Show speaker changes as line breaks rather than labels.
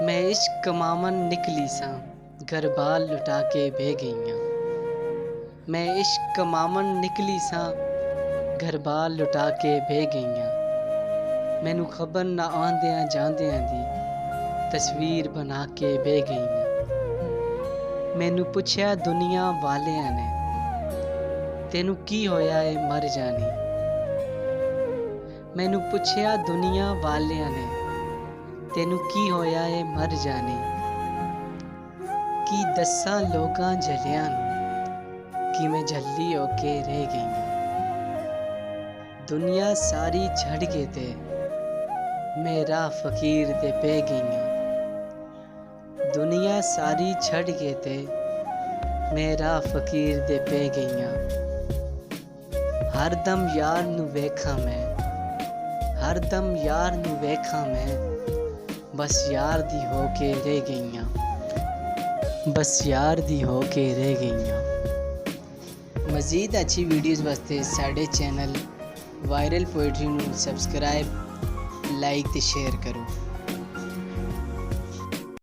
मैं इश्क कमावन निकली सा घर बाल लुटा के बह गईयां। मैं इश्क कमावन निकली सा घर बाल लुटा के बह गईयां। मैनू खबर ना आंदियां जांदियां दी तस्वीर बना के बह गईयां। मैनू पुछया दुनिया वालियां ने तेनू की होया ए मर जानी। मैनू पुछया दुनिया वालियां ने तेनू की होया ए मर जानी। की दस्सां लोगां जलियां नूं कि मैं झल्ली होके रह गईयां। दुनिया सारी छड़ के ते मेरा फकीर ते पे गईयां। दुनिया सारी छड़ के ते मेरा फकीर ते पे गईयां। हर दम यार नू वेखां मैं, हर दम यार नू वेखां मैं, बस यार दी हो के रह गईयां। बस यार दी हो के रह गईयां। मज़ीद अच्छी वीडियोज़ वास्ते साढ़े चैनल वायरल पोइट्री नू सबसक्राइब, लाइक ते शेयर करो।